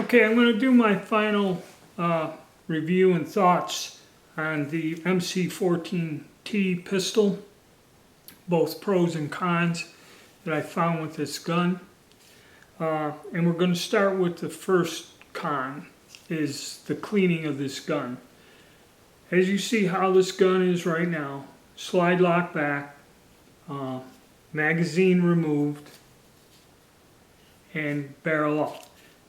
Okay, I'm going to do my final review and thoughts on the MC14T pistol, both pros and cons that I found with this gun. And we're going to start with the first con, is the cleaning of this gun. As you see how this gun is right now, slide lock back, magazine removed, and barrel up.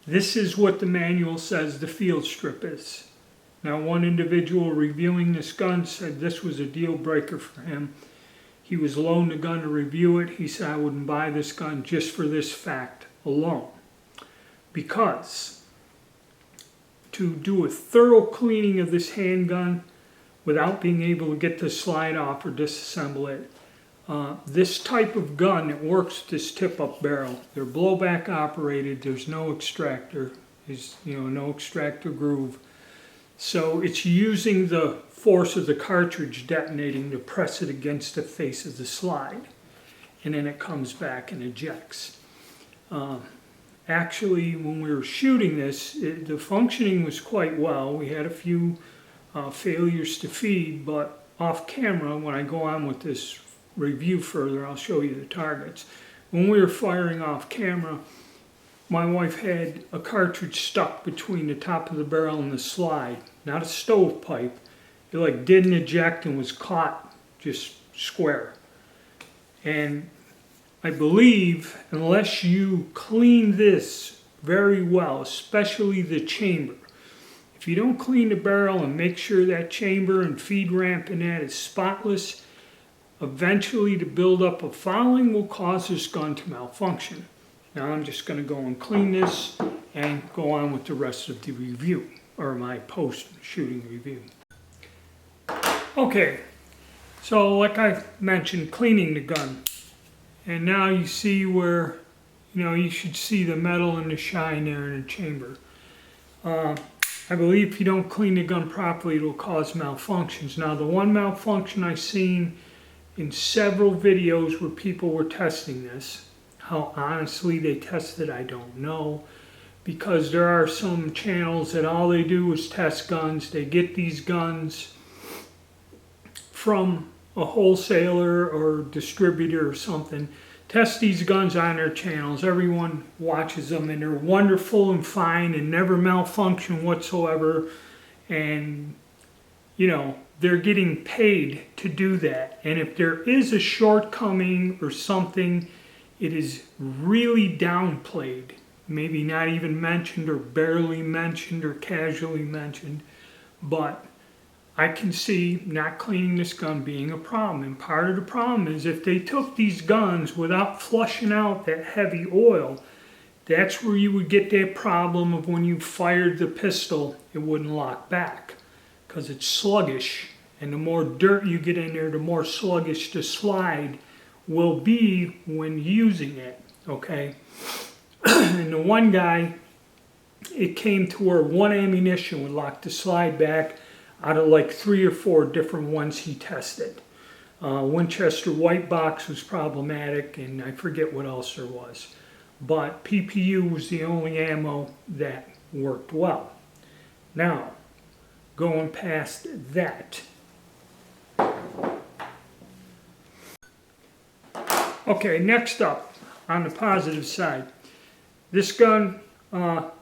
This is what the manual says the field strip is. Now, one individual reviewing this gun said this was a deal breaker for him. He was loaned a gun to review it. He said, I wouldn't buy this gun just for this fact alone. Because to do a thorough cleaning of this handgun without being able to get the slide off or disassemble it, this type of gun that works with this tip-up barrel, they're blowback operated, there's no extractor, there's no extractor groove. So it's using the force of the cartridge detonating to press it against the face of the slide. And then it comes back and ejects. Actually, when we were shooting this, the functioning was quite well. We had a few failures to feed, but off camera, when I go on with this review further, I'll show you the targets. When we were firing off camera, my wife had a cartridge stuck between the top of the barrel and the slide, not a stovepipe. It didn't eject and was caught just square. And I believe unless you clean this very well, especially the chamber, if you don't clean the barrel and make sure that chamber and feed ramp in that is spotless, eventually the buildup of fouling will cause this gun to malfunction. Now I'm just going to go and clean this and go on with the rest of the review, or my post-shooting review. Okay, so like I mentioned, cleaning the gun. And now you see where, you should see the metal and the shine there in the chamber. I believe if you don't clean the gun properly, it will cause malfunctions. Now the one malfunction I've seen in several videos where people were testing this, how honestly they tested, I don't know, because there are some channels that all they do is test guns. They get these guns from a wholesaler or distributor or something, test these guns on their channels. Everyone watches them and they're wonderful and fine and never malfunction whatsoever. And they're getting paid to do that. And if there is a shortcoming or something, it is really downplayed. Maybe not even mentioned or barely mentioned or casually mentioned. But I can see not cleaning this gun being a problem. And part of the problem is if they took these guns without flushing out that heavy oil, that's where you would get that problem of when you fired the pistol, it wouldn't lock back. Because it's sluggish, and the more dirt you get in there, the more sluggish the slide will be when using it, okay? And the one guy, it came to where one ammunition would lock the slide back out of 3 or 4 different ones he tested. Winchester white box was problematic, and I forget what else there was. But PPU was the only ammo that worked well. Now, going past that. Okay, next up, on the positive side, this gun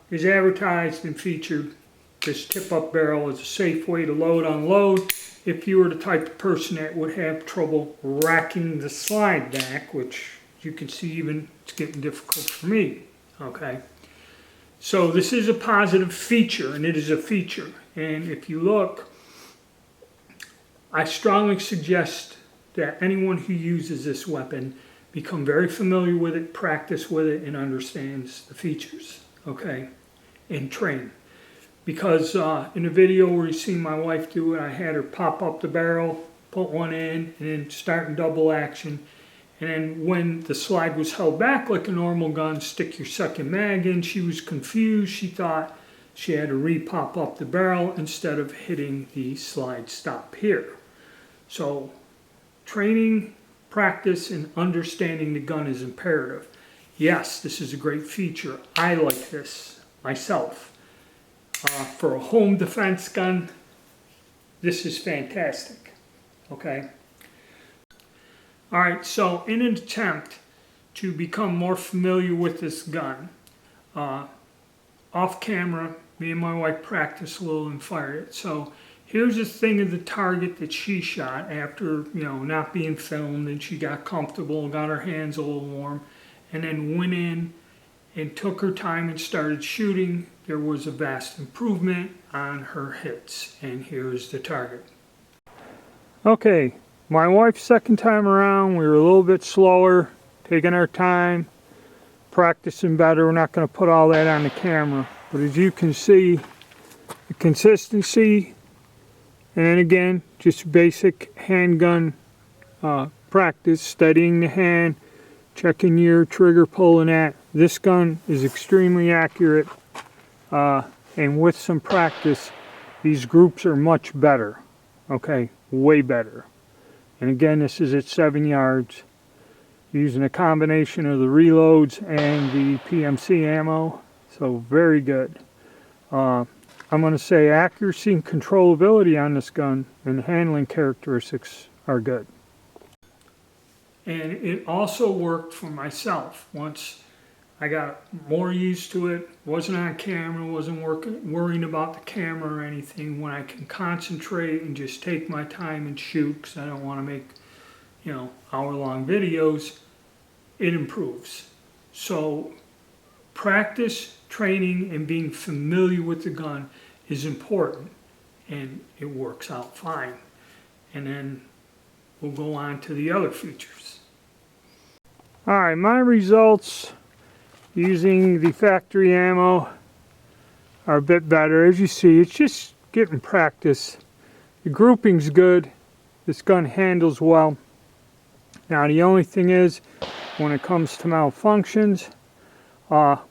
is advertised and featured. This tip-up barrel is a safe way to load, unload. If you were the type of person that would have trouble racking the slide back, which you can see even it's getting difficult for me, okay? So this is a positive feature, and it is a feature. And if you look, I strongly suggest that anyone who uses this weapon become very familiar with it, practice with it, and understands the features, okay? And train. Because in the video where you see my wife do it, I had her pop up the barrel, put one in, and then start in double action. And then when the slide was held back like a normal gun, stick your second mag in. She was confused. She thought she had to re-pop up the barrel instead of hitting the slide stop here. So training, practice, and understanding the gun is imperative. Yes, this is a great feature. I like this. myself. For a home defense gun, this is fantastic, okay? All right, so in an attempt to become more familiar with this gun, off camera, me and my wife practiced a little and fired it. So here's a thing of the target that she shot after, not being filmed, and she got comfortable, got her hands a little warm, and then went in and took her time and started shooting. There was a vast improvement on her hits, and here's the target. Okay, my wife's second time around, we were a little bit slower, taking our time, practicing better. We're not going to put all that on the camera, but as you can see, the consistency, and then again, just basic handgun practice, steadying the hand, checking your trigger pull and that. This gun is extremely accurate, and with some practice, these groups are much better, okay, way better. And again, this is at 7 yards, using a combination of the reloads and the PMC ammo, so very good. I'm going to say accuracy and controllability on this gun and handling characteristics are good. And it also worked for myself. Once I got more used to it, wasn't on camera, wasn't worrying about the camera or anything, when I can concentrate and just take my time and shoot, because I don't want to make, hour-long videos, it improves. So practice, training, and being familiar with the gun is important, and it works out fine. And then we'll go on to the other features. All right, my results using the factory ammo are a bit better. As you see, it's just getting practice. The grouping's good. This gun handles well. Now the only thing is, when it comes to malfunctions,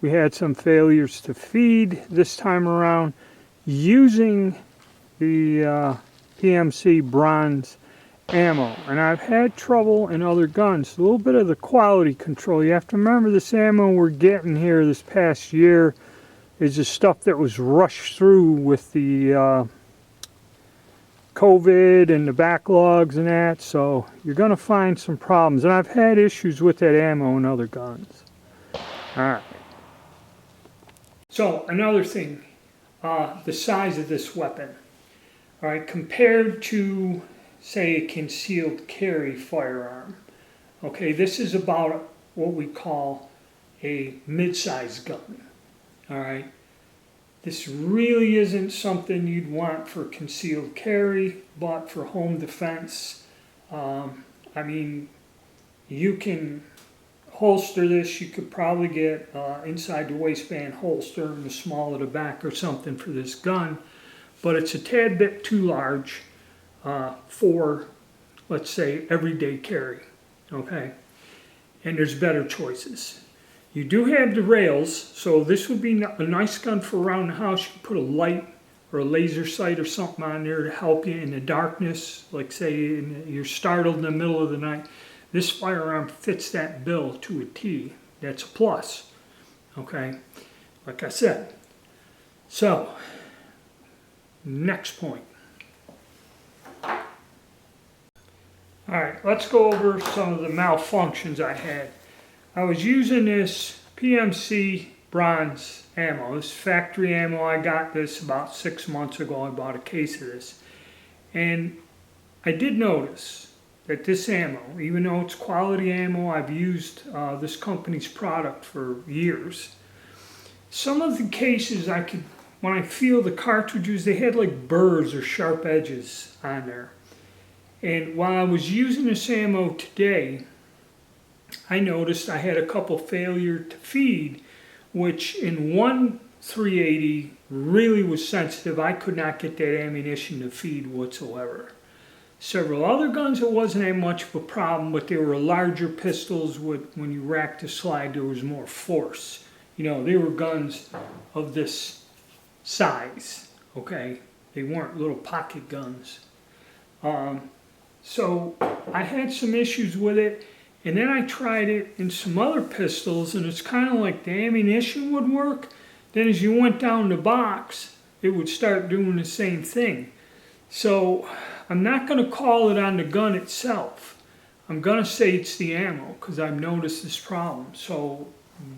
we had some failures to feed this time around using the PMC bronze ammo, and I've had trouble in other guns. A little bit of the quality control. You have to remember, this ammo we're getting here this past year is the stuff that was rushed through with the COVID and the backlogs and that, so you're going to find some problems, and I've had issues with that ammo in other guns. Alright, so another thing, the size of this weapon. Alright, compared to, say, a concealed carry firearm, okay, this is about what we call a mid-size gun. Alright, this really isn't something you'd want for concealed carry, but for home defense, I mean, you can holster this. You could probably get inside the waistband holster in the small of the back or something for this gun, but it's a tad bit too large for, let's say, everyday carry, okay? And there's better choices. You do have the rails, so this would be a nice gun for around the house. You can put a light or a laser sight or something on there to help you in the darkness, like say you're startled in the middle of the night. This firearm fits that bill to a T. That's a plus, okay? Like I said. So, next point. All right, let's go over some of the malfunctions I had. I was using this PMC bronze ammo, this factory ammo. I got this about 6 months ago. I bought a case of this. And I did notice that this ammo, even though it's quality ammo, I've used this company's product for years. Some of the cases when I feel the cartridges, they had like burrs or sharp edges on there. And while I was using this ammo today, I noticed I had a couple failure to feed, which in one 380 really was sensitive. I could not get that ammunition to feed whatsoever. Several other guns, it wasn't that much of a problem, but they were larger pistols. When you racked the slide, there was more force. They were guns of this size, okay? They weren't little pocket guns. So I had some issues with it, and then I tried it in some other pistols, and it's kind of like the ammunition would work. Then as you went down the box, it would start doing the same thing. So I'm not going to call it on the gun itself. I'm going to say it's the ammo because I've noticed this problem. So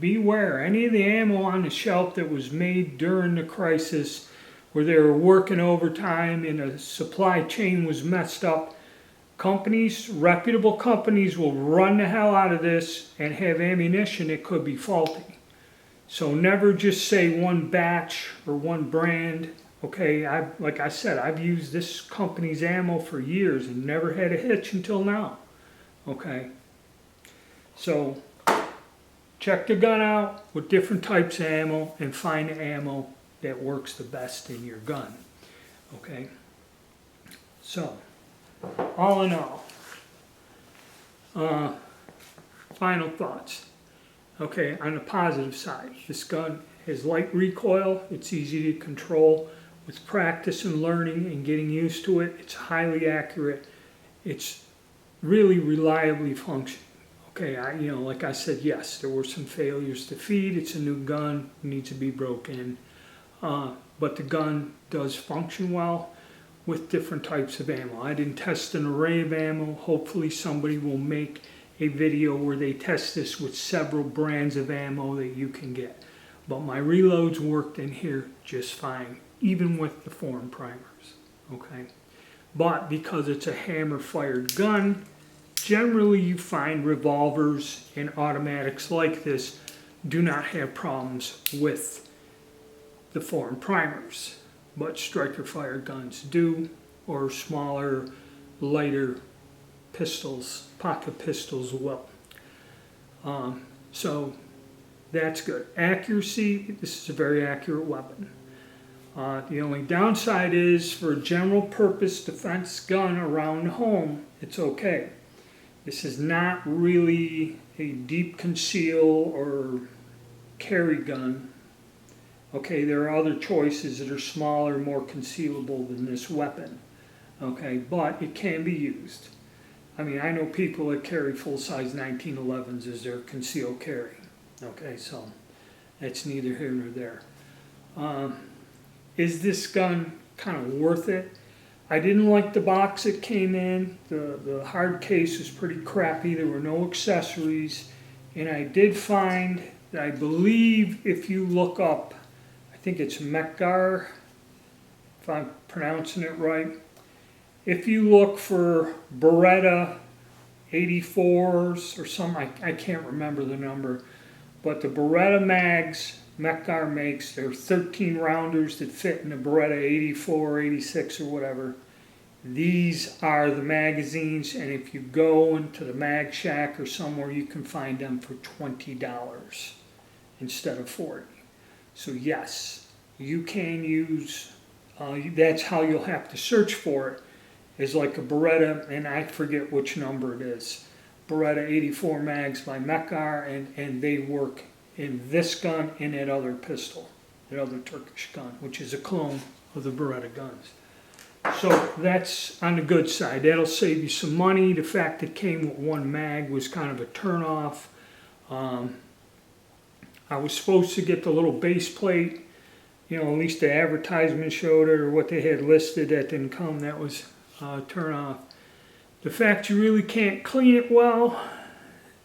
beware, any of the ammo on the shelf that was made during the crisis where they were working overtime and the supply chain was messed up, companies, reputable companies will run the hell out of this and have ammunition that could be faulty. So never just say one batch or one brand. Okay, like I said, I've used this company's ammo for years and never had a hitch until now. Okay, so check the gun out with different types of ammo and find the ammo that works the best in your gun. Okay, so all in all, final thoughts. Okay, on the positive side, this gun has light recoil, it's easy to control. With practice and learning and getting used to it, it's highly accurate. It's really reliably functioning. Okay, like I said, yes, there were some failures to feed. It's a new gun, needs to be broken. But the gun does function well with different types of ammo. I didn't test an array of ammo. Hopefully somebody will make a video where they test this with several brands of ammo that you can get. But my reloads worked in here just fine, even with the foreign primers. Okay, but because it's a hammer-fired gun, generally you find revolvers and automatics like this do not have problems with the foreign primers, but striker-fired guns do, or smaller, lighter pistols, pocket pistols will. So that's good. Accuracy, this is a very accurate weapon. The only downside is for a general purpose defense gun around the home, it's okay. This is not really a deep conceal or carry gun. Okay, there are other choices that are smaller, more concealable than this weapon. Okay, but it can be used. I mean, I know people that carry full-size 1911s as their concealed carry. Okay, so that's neither here nor there. Is this gun kind of worth it? I didn't like the box it came in. The hard case was pretty crappy. There were no accessories. And I did find that I believe if you look up, I think it's Mekgar, if I'm pronouncing it right. If you look for Beretta 84s or something, I can't remember the number, but the Beretta mags Mekgar makes, they're 13 rounders that fit in the Beretta 84, 86 or whatever. These are the magazines, and if you go into the Mag Shack or somewhere, you can find them for $20 instead of $40. So yes, you can use, that's how you'll have to search for it, is like a Beretta, and I forget which number it is, Beretta 84 mags by Mekgar, and they work in this gun and that other pistol, that other Turkish gun, which is a clone of the Beretta guns. So that's on the good side. That'll save you some money. The fact it came with one mag was kind of a turnoff. I was supposed to get the little base plate, at least the advertisement showed it, or what they had listed. That didn't come. That was a turnoff. The fact you really can't clean it well,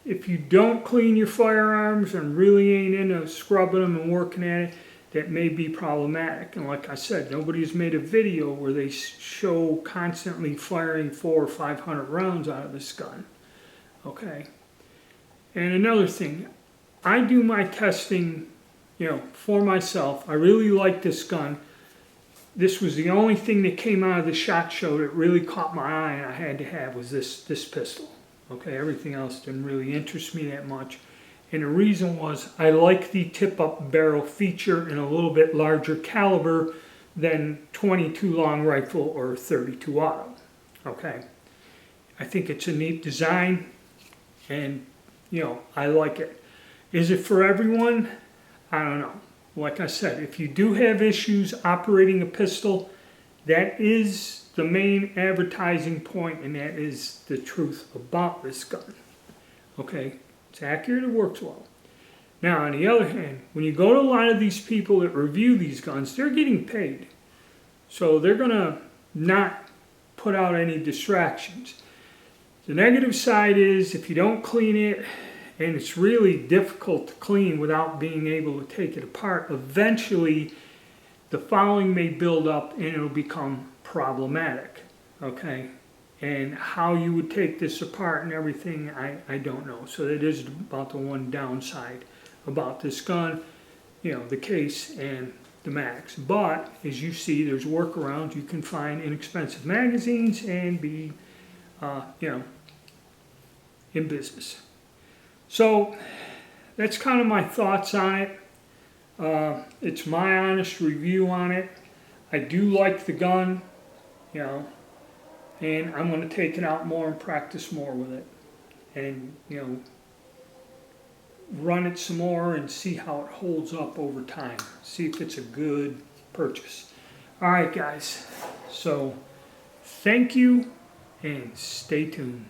if you don't clean your firearms and really ain't into scrubbing them and working at it, that may be problematic. And like I said, nobody's made a video where they show constantly firing 400 or 500 rounds out of this gun. Okay. And another thing, I do my testing, for myself. I really like this gun. This was the only thing that came out of the SHOT Show that really caught my eye and I had to have was this pistol. Okay, everything else didn't really interest me that much. And the reason was I like the tip-up barrel feature in a little bit larger caliber than 22 long rifle or 32 auto. Okay, I think it's a neat design and, I like it. Is it for everyone? I don't know. Like I said, if you do have issues operating a pistol, that is the main advertising point, and that is the truth about this gun. Okay, it's accurate, it works well. Now, on the other hand, when you go to a lot of these people that review these guns, they're getting paid. So they're going to not put out any distractions. The negative side is if you don't clean it, and it's really difficult to clean without being able to take it apart, eventually the fouling may build up and it'll become problematic, okay? And how you would take this apart and everything, I don't know. So that is about the one downside about this gun, you know, the case and the mags. But as you see, there's workarounds. You can find inexpensive magazines and be, you know, in business. So that's kind of my thoughts on it. It's my honest review on it. I do like the gun, you know, and I'm going to take it out more and practice more with it, and you know, run it some more and see how it holds up over time. See if it's a good purchase. All right, guys. So thank you and stay tuned.